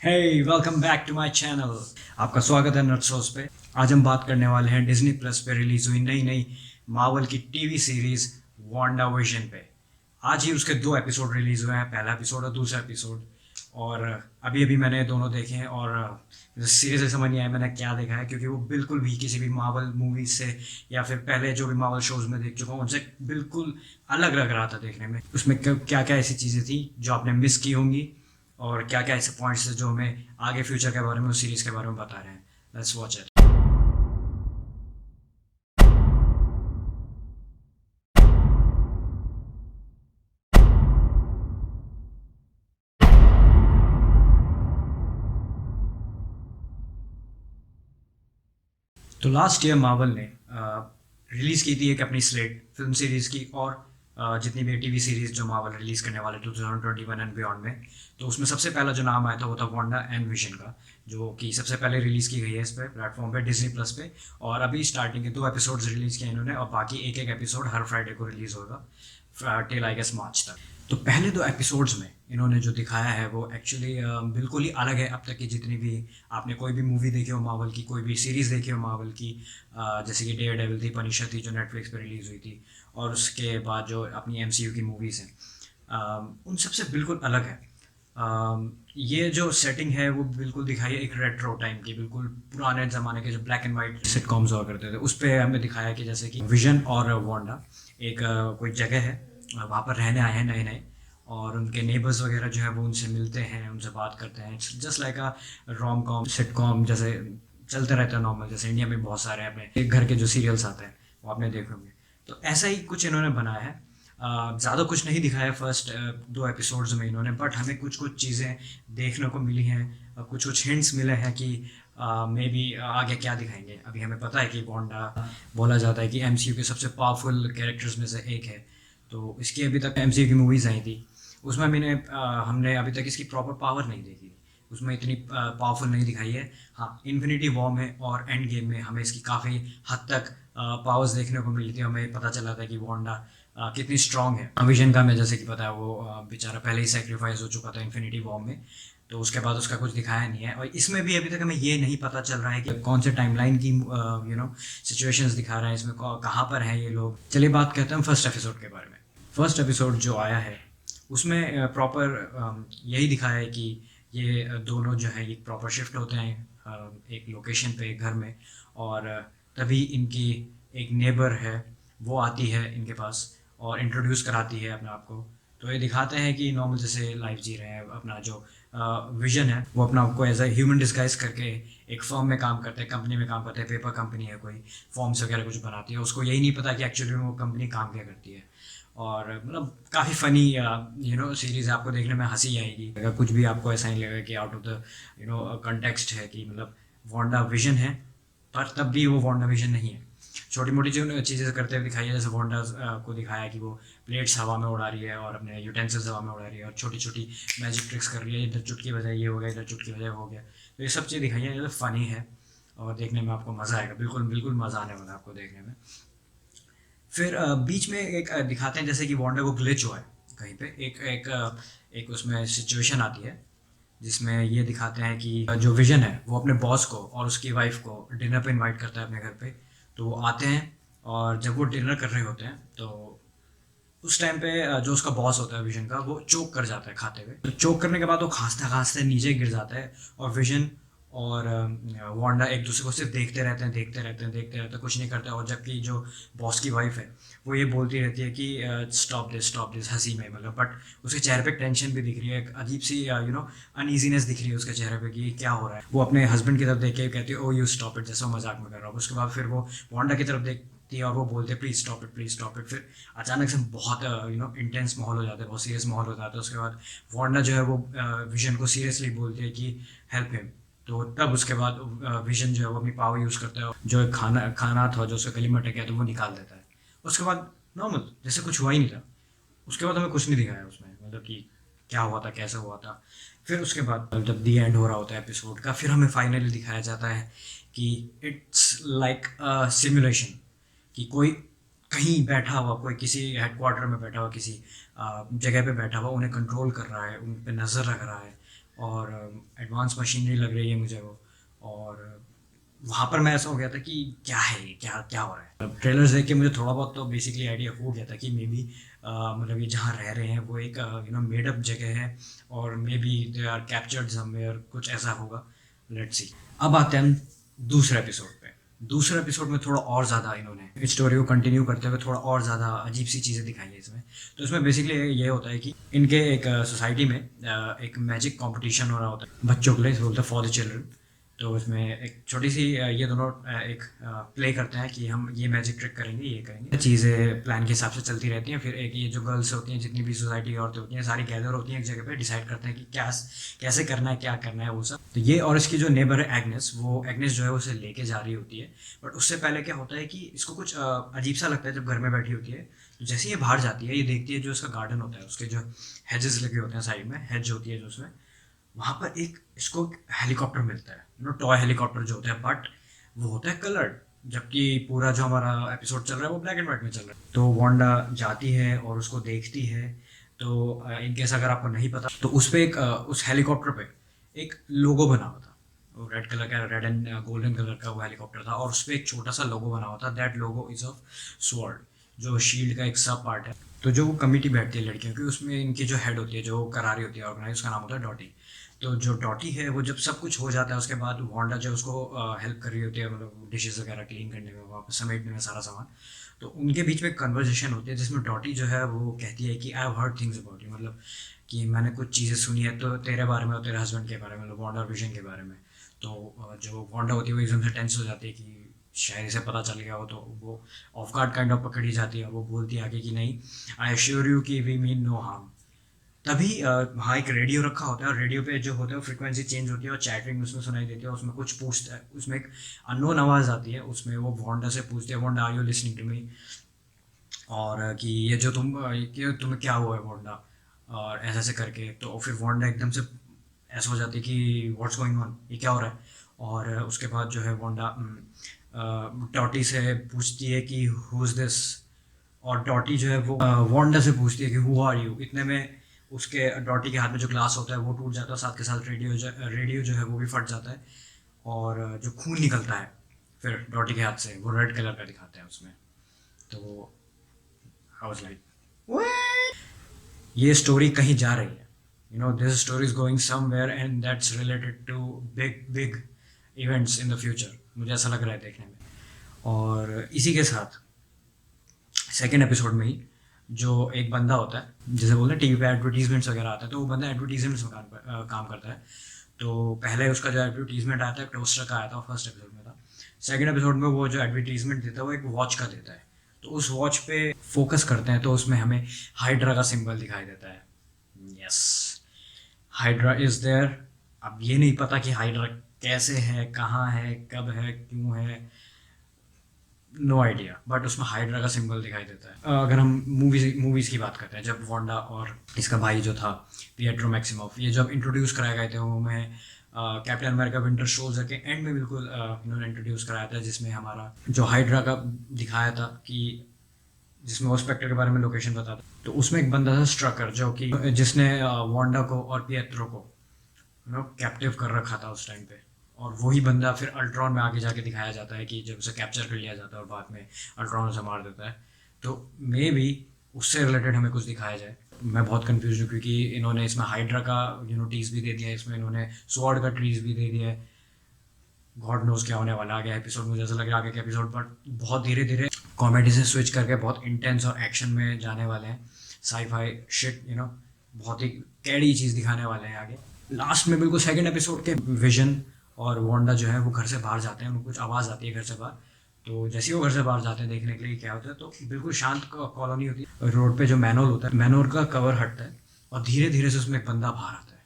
Hey, welcome back to my channel. आपका स्वागत है नटसोस पे। आज हम बात करने वाले हैं डिज्नी प्लस पे रिलीज हुई नई नई मार्वल की टीवी सीरीज वांडा विजन पे। आज ही उसके दो एपिसोड रिलीज हुए हैं, पहला एपिसोड और दूसरा एपिसोड। और अभी अभी मैंने दोनों देखे हैं और सीरियसली समझ नहीं आया मैंने क्या देखा है, क्योंकि वो बिल्कुल भी किसी भी मार्वल मूवीज से या फिर पहले जो भी मार्वल शोज में देख चुका हूँ उनसे बिल्कुल अलग लग रहा था देखने में। उसमें क्या क्या ऐसी चीज़ें थी जो आपने मिस की होंगी और क्या क्या ऐसे पॉइंट्स है जो हमें आगे फ्यूचर के बारे में उस सीरीज के बारे में बता रहे हैं। Let's watch it. तो लास्ट ईयर मार्वल ने रिलीज़ की थी एक अपनी स्लेट फिल्म सीरीज़ की, और जितनी भी टीवी सीरीज़ जो मार्वल रिलीज़ करने वाले 2021 एंड बियॉन्ड में, तो उसमें सबसे पहला जो नाम आया था वो था वांडा एंड विजन का, जो कि सबसे पहले रिलीज़ की गई है इस पे प्लेटफॉर्म पे डिज्नी प्लस पे। और अभी स्टार्टिंग के दो एपिसोड्स रिलीज़ किए इन्होंने, और बाकी एक एक एपिसोड हर फ्राइडे को रिलीज़ होगा टिल आई गेस मार्च तक। तो पहले दो एपिसोड्स में इन्होंने जो दिखाया है वो एक्चुअली बिल्कुल ही अलग है अब तक की जितनी भी आपने कोई भी मूवी देखी हो मार्वल की, कोई भी सीरीज़ देखी हो मार्वल की। जैसे कि डेयर डेविल थी, पनिशर थी जो नेटफ्लिक्स पे रिलीज़ हुई थी, और उसके बाद जो अपनी एमसीयू की मूवीज़ हैं उन सबसे बिल्कुल अलग है। ये जो सेटिंग है वो बिल्कुल दिखाई है एक रेट्रो टाइम की, बिल्कुल पुराने ज़माने के जो ब्लैक एंड वाइट सिटकॉम्स हुआ करते थे उस पर हमें दिखाया कि जैसे कि विजन और वांडा एक कोई जगह है, वहाँ पर रहने आए हैं नए नए, और उनके नेबर्स वगैरह जो है वो उनसे मिलते हैं, उनसे बात करते हैं। जस्ट लाइक अ रोम कॉम सिटकॉम जैसे चलते रहता है नॉर्मल, जैसे इंडिया में बहुत सारे अपने एक घर के जो सीरियल्स आते हैं वो आपने देखे होंगे। तो ऐसा ही कुछ इन्होंने बनाया है। ज़्यादा कुछ नहीं दिखाया फर्स्ट दो एपिसोड्स में इन्होंने, बट हमें कुछ कुछ चीज़ें देखने को मिली हैं, कुछ कुछ हिंट्स मिले हैं कि मे बी आगे क्या दिखाएंगे। अभी हमें पता है कि वांडा बोला जाता है कि एमसीयू के सबसे पावरफुल कैरेक्टर्स में से एक है। तो इसकी अभी तक एमसीयू की मूवीज़ आई थी, उसमें हमने अभी तक इसकी प्रॉपर पावर नहीं देखी, उसमें इतनी पावरफुल नहीं दिखाई है। हाँ, इन्फिनिटी वॉर में और एंड गेम में हमें इसकी काफ़ी हद तक पावर्स देखने को मिली थी। हमें पता चला था कि वांडा कितनी स्ट्रांग है। विजन का हमें जैसे कि पता है वो बेचारा पहले ही सेक्रीफाइस हो चुका था इन्फिनिटी वॉर में, तो उसके बाद उसका कुछ दिखाया नहीं है। और इसमें भी अभी तक हमें ये नहीं पता चल रहा है कि कौन से टाइमलाइन की सिचुएशंस दिखा रहे हैं इसमें, कहाँ पर हैं ये लोग। चलिए बात करते हैं फर्स्ट एपिसोड के बारे में। फर्स्ट एपिसोड जो आया है उसमें प्रॉपर यही दिखाया है कि ये दोनों जो है ये प्रॉपर शिफ्ट होते हैं एक लोकेशन पे एक घर में, और तभी इनकी एक नेबर है वो आती है इनके पास और इंट्रोड्यूस कराती है अपने आप को। तो ये दिखाते हैं कि नॉर्मल जैसे लाइफ जी रहे हैं, अपना जो विजन है वो अपना आपको एज अ ह्यूमन डिस्गाइज करके एक फर्म में काम करते हैं, कंपनी में काम करते हैं, पेपर कंपनी है कोई, फॉर्म्स वगैरह कुछ बनाती है। उसको यही नहीं पता कि एक्चुअली में वो कंपनी काम क्या करती है। और मतलब काफ़ी फ़नी सीरीज़, आपको देखने में हंसी आएगी अगर कुछ भी आपको ऐसा नहीं लगेगा कि आउट ऑफ द कंटेक्स्ट है, कि मतलब वांडा विजन है पर तब भी वो वांडा विजन नहीं है। छोटी मोटी जो चीज़ें करते हुए दिखाई है, जैसे वांडा को दिखाया कि वो प्लेट्स हवा में उड़ा रही है और अपने यूटेंसिल्स हवा में उड़ा रही है और छोटी छोटी मैजिक ट्रिक्स कर रही है, इधर चुटकी बजाय ये हो गया, इधर चुटकी बजाय हो गया। तो ये सब चीज़ दिखाई है जो फ़नी है और देखने में आपको मज़ा आएगा, बिल्कुल बिल्कुल मज़ा आने वाला है आपको देखने में। फिर बीच में एक दिखाते हैं जैसे कि वांडा को ग्लिच हुआ है कहीं पे, एक उसमें सिचुएशन आती है जिसमें ये दिखाते हैं कि जो विजन है वो अपने बॉस को और उसकी वाइफ को डिनर पे इनवाइट करता है अपने घर पे। तो वो आते हैं और जब वो डिनर कर रहे होते हैं तो उस टाइम पे जो उसका बॉस होता है विजन का, वो चोक कर जाता है खाते हुए। तो चोक करने के बाद वो खांसते खांसते नीचे गिर जाता है, और विजन और वांडा एक दूसरे को सिर्फ देखते रहते हैं, देखते रहते हैं, देखते रहते हैं, कुछ नहीं करते। और जबकि जो बॉस की वाइफ है वो ये बोलती रहती है कि स्टॉप दिस हंसी में, मतलब बट उसके चेहरे पे टेंशन भी दिख रही है, एक अजीब सी अनईजीनेस दिख रही है उसके चेहरे पे कि ये क्या हो रहा है। वो अपने हस्बैंड की तरफ देख के कहती है ओ यू स्टॉप इट, जैसा मजाक में कर रहा हूँ। उसके बाद फिर वो वांडा की तरफ देखती है और वो बोलते हैं please stop it, please stop it. फिर अचानक से बहुत इंटेंस माहौल हो जाता है, बहुत सीरियस माहौल हो जाता है। उसके बाद वांडा जो है वो विजन को सीरियसली बोलती है कि हेल्प हिम। तो तब उसके बाद विजन जो है वो अपनी पावर यूज़ करता है, जो एक खाना खाना था जो उसका गली में अटक गया तो वो निकाल देता है। उसके बाद नॉर्मल जैसे कुछ हुआ ही नहीं था। उसके बाद हमें कुछ नहीं दिखाया उसमें, मतलब कि क्या हुआ था, कैसे हुआ था। फिर उसके बाद जब दी एंड हो रहा होता है एपिसोड का, फिर हमें फाइनली दिखाया जाता है कि इट्स लाइक अ सिमुलेशन, कि कोई कहीं बैठा हुआ, कोई किसी हेडक्वार्टर में बैठा हुआ, किसी जगह पे बैठा हुआ उन्हें कंट्रोल कर रहा है, उन पे नज़र रख रहा है। और एडवांस मशीनरी लग रही है मुझे वो। और वहाँ पर मैं ऐसा हो गया था कि क्या है ये, क्या क्या हो रहा है। ट्रेलर्स देख के मुझे थोड़ा बहुत तो बेसिकली आइडिया हो गया था कि मे बी मतलब ये जहाँ रह रहे हैं वो एक मेड अप जगह है, और maybe they are captured somewhere, कुछ ऐसा होगा। Let's see. अब आते हैं हम दूसरे एपिसोड पे। दूसरे एपिसोड में थोड़ा और ज़्यादा इन्होंने इस स्टोरी को कंटिन्यू करते हुए थोड़ा और ज़्यादा अजीब सी चीज़ें दिखाई है इसमें। तो इसमें बेसिकली ये होता है कि इनके एक सोसाइटी में एक मैजिक कंपटीशन हो रहा होता है बच्चों के लिए, बोलते हैं फॉर द चिल्ड्रन। तो इसमें एक छोटी सी ये दोनों एक प्ले करते हैं कि हम ये मैजिक ट्रिक करेंगे, ये करेंगे। चीज़ें प्लान के हिसाब से चलती रहती हैं। फिर एक ये जो गर्ल्स होती हैं, जितनी भी सोसाइटी की औरतें होती हैं, सारी गैदर होती हैं एक जगह पे, डिसाइड करते हैं कि क्या कैसे करना है, क्या करना है वो सब। तो ये और इसकी जो नेबर है एग्नेस, वो एग्नेस जो है उसे लेके जा रही होती है। बट उससे पहले क्या होता है कि इसको कुछ अजीब सा लगता है जब घर में बैठी होती है। तो जैसे ये बाहर जाती है, ये देखती है जो इसका गार्डन होता है, उसके जो हेजेस लगे होते हैं साइड में, हेज होती है जो उसमें, वहाँ पर एक इसको हेलीकॉप्टर मिलता है, टॉय हेलीकॉप्टर जो होता है, बट वो होता है कलर्ड। जबकि पूरा जो हमारा एपिसोड चल रहा है वो ब्लैक एंड व्हाइट में चल रहा है। तो वांडा जाती है और उसको देखती है। तो इनकेस अगर आपको नहीं पता तो उस पे एक उस हेलीकॉप्टर पे एक लोगो बना हुआ था। वो रेड कलर का, रेड एंड गोल्डन कलर का वो हेलीकॉप्टर था, और उस पर एक छोटा सा लोगो बना हुआ था। That logo is of sword, जो शील्ड का एक सब पार्ट है। तो जो वो कमिटी बैठती है लड़कियों की, उसमें इनकी जो हेड होती है, जो करारी होती है ऑर्गेनाइज, उसका नाम होता है डॉटी। तो जो डॉटी है वो जब सब कुछ हो जाता है उसके बाद वांडा जो उसको हेल्प कर रही होती है, मतलब डिशेस वगैरह क्लीन करने में, वापस समेटने में सारा सामान। तो उनके बीच में कन्वर्जेशन होती है जिसमें डॉटी जो है वो कहती है कि I have heard things about you, मतलब कि मैंने कुछ चीज़ें सुनी है तो तेरे बारे में और तेरे हस्बैंड के बारे में, मतलब वांडा और विजन के बारे में। तो जो वांडा होती है वो एकदम से टेंस हो जाती है कि शायद इसे पता चल गया हो। तो वो ऑफ गार्ड काइंड ऑफ पकड़ी जाती है। वो बोलती है आगे कि नहीं, आई एश्योर यू कि वी मीन नो हार्म। तभी वहाँ एक रेडियो रखा होता है, और रेडियो पे जो होता है वो फ्रिक्वेंसी चेंज होती है और चैटरिंग उसमें सुनाई देती है। उसमें कुछ पूछता है, उसमें एक अननोन आवाज़ आती है। उसमें वो वांडा से पूछते हैं, Wanda are you listening to me, और कि ये जो कि तुम्हें क्या हुआ है वांडा, और ऐसे ऐसे करके। तो फिर वांडा एकदम से ऐसा हो जाती है कि व्हाट्स गोइंग ऑन, ये क्या हो रहा है। और उसके बाद जो है वांडा डॉटी से पूछती है कि हु इज़ दिस। और डॉटी जो है वो वांडा से पूछती है कि हु आर यू। इतने में उसके डॉटी के हाथ में जो ग्लास होता है वो टूट जाता है, साथ के साथ रेडियो जो है वो भी फट जाता है। और जो खून निकलता है फिर डॉटी के हाथ से, वो रेड कलर का दिखाते हैं उसमें। तो आई वाज लाइक, ये स्टोरी कहीं जा रही है, this story is going somewhere and that's related to big big events in the future. मुझे ऐसा लग रहा है देखने में। और इसी के साथ सेकेंड एपिसोड में ही जो एक बंदा होता है, जैसे बोलते हैं टीवी पे एडवर्टीजमेंट्स वगैरह आता है, तो वो बंदा एडवर्टीजमेंट्स में काम करता है। तो पहले उसका जो एडवर्टीजमेंट आया था टोस्टर का आया था, फर्स्ट एपिसोड में था। सेकेंड एपिसोड में वो जो एडवर्टीजमेंट देता है वो एक वॉच का देता है। तो उस वॉच पे फोकस करते हैं तो उसमें हमें हाइड्रा का सिंबल दिखाई देता है। Yes, Hydra is there. अब ये नहीं पता कि हाइड्रा कैसे है, कहाँ है, कब है, क्यों है, नो आइडिया, बट उसमें हाइड्रा का सिंबल दिखाई देता है। अगर हम मूवीज़ की बात करते हैं, जब वांडा और इसका भाई जो था पिएट्रो मैक्सिमोफ, ये जब इंट्रोड्यूस कराए गए थे, वो हमें कैप्टन अमेरिका विंटर सोल्जर के एंड में बिल्कुल इन्होंने इंट्रोड्यूस कराया था, जिसमें हमारा जो हाइड्रा का दिखाया था कि जिसमें वो स्पेक्टर के बारे में लोकेशन बताता। तो उसमें एक बंदा था स्ट्रकर, जो कि जिसने वांडा को और पिएट्रो को कैप्टिव कर रखा था उस टाइम पे। और वही बंदा फिर अल्ट्रॉन में आगे जाके दिखाया जाता है कि जब उसे कैप्चर कर लिया जाता है और बाद में अल्ट्रॉन उसे मार देता है। तो मे भी उससे रिलेटेड हमें कुछ दिखाया जाए। मैं बहुत कंफ्यूज हूँ क्योंकि इन्होंने इसमें हाइड्रा का टीज भी दे दिया है, इसमें इन्होंने स्वॉर्ड का ट्रीज भी दे दिया है। गॉड नोज क्या होने वाला आगे एपिसोड, मुझे ऐसा लग रहा है आगे के एपिसोड बट बहुत धीरे धीरे कॉमेडी से स्विच करके बहुत इंटेंस और एक्शन में जाने वाले हैं। साई-फाई शिट, बहुत ही कैडी चीज़ दिखाने वाले हैं आगे। लास्ट में बिल्कुल सेकंड एपिसोड के विजन और वांडा जो है वो घर से बाहर जाते हैं, उनको कुछ आवाज़ आती है घर से बाहर। तो जैसे ही वो घर से बाहर जाते हैं देखने के लिए क्या होता है, तो बिल्कुल शांत कॉलोनी होती है। रोड पे जो मैनोल होता है, मैनोल का कवर हटता है और धीरे धीरे से उसमें एक बंदा बाहर आता है।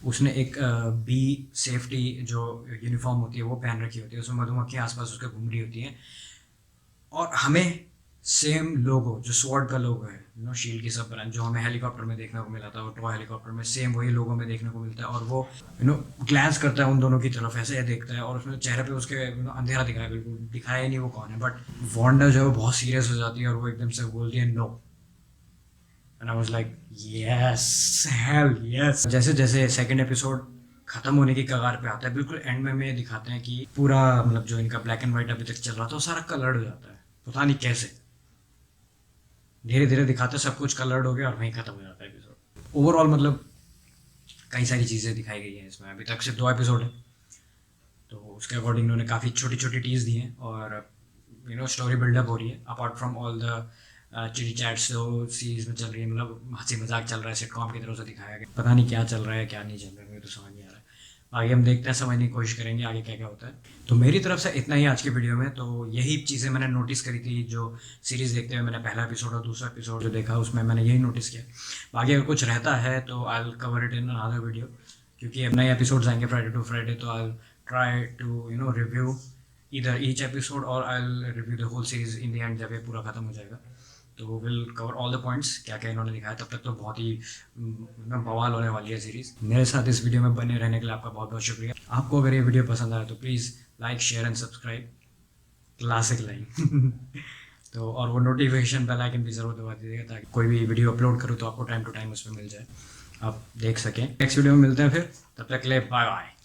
उसने एक बी सेफ्टी जो यूनिफॉर्म होती है वो पहन रखी होती है, उसमें मधुमक्खियाँ आसपास उसके घूम रही होती हैं। और हमें सेम लोगो जो स्वॉर्ड का लोगो है, शील्ड की सब ब्रांच जो हमें हेलीकॉप्टर में देखने को मिला था, और टॉय हेलीकॉप्टर में सेम वही लोगो में देखने को मिलता है। और वो ग्लैंस करता है उन दोनों की तरफ, ऐसे देखता है, और उसमें चेहरे पे उसके अंधेरा दिखा है, बिल्कुल दिखाया ही नहीं वो कौन है। बट वांडा जो है वो बहुत सीरियस हो जाती है और वो एकदम से बोलती है no, and I was like yes, hell yes. जैसे जैसे सेकंड एपिसोड खत्म होने की कगार पे आता है, बिल्कुल एंड में दिखाते हैं कि पूरा मतलब जो इनका ब्लैक एंड व्हाइट अभी तक चल रहा था वो सारा कलर्ड हो जाता है, पता नहीं कैसे। धीरे धीरे दिखाते हैं सब कुछ कलर्ड हो गया और वहीं खत्म हो जाता है एपिसोड। ओवरऑल मतलब कई सारी चीज़ें दिखाई गई हैं इसमें, अभी तक सिर्फ 2 एपिसोड है, तो उसके अकॉर्डिंग उन्होंने काफ़ी छोटी छोटी टीज़ दी हैं और स्टोरी बिल्डअप हो रही है apart from all the chitty chats जो सीरीज में चल रही है, मतलब हंसी मजाक चल रहा है, सिटकॉम की तरह से दिखाया गया। पता नहीं क्या चल रहा है क्या नहीं चल रहा है, मुझे तो समझ नहीं आ रहा है। आगे हम देखते हैं, समझने की कोशिश करेंगे आगे क्या क्या होता है। तो मेरी तरफ से इतना ही आज की वीडियो में। तो यही चीज़ें मैंने नोटिस करी थी जो सीरीज़ देखते हुए मैंने पहला एपिसोड और दूसरा एपिसोड जो देखा उसमें मैंने यही नोटिस किया। आगे अगर कुछ रहता है तो I will cover it in another video, क्योंकि अब नए एपिसोड्स आएंगे फ्राइडे टू फ्राइडे, तो I try to review either each episode और I will review the whole series in the end जब ये पूरा खत्म हो जाएगा। तो will cover all the points क्या क्या इन्होंने दिखाया। तब तक तो बहुत ही बवाल होने वाली है सीरीज़। मेरे साथ इस वीडियो में बने रहने के लिए आपका बहुत बहुत शुक्रिया। आपको अगर ये वीडियो पसंद आया तो please like share and subscribe, classic line. तो और वो नोटिफिकेशन बेल आइकन भी ज़रूर दबा दीजिएगा ताकि कोई भी वीडियो अपलोड करूँ तो आपको टाइम टू टाइम उसमें मिल जाए, आप देख सकें। नेक्स्ट वीडियो में मिलते हैं फिर, तब तक के लिए बाय बाय।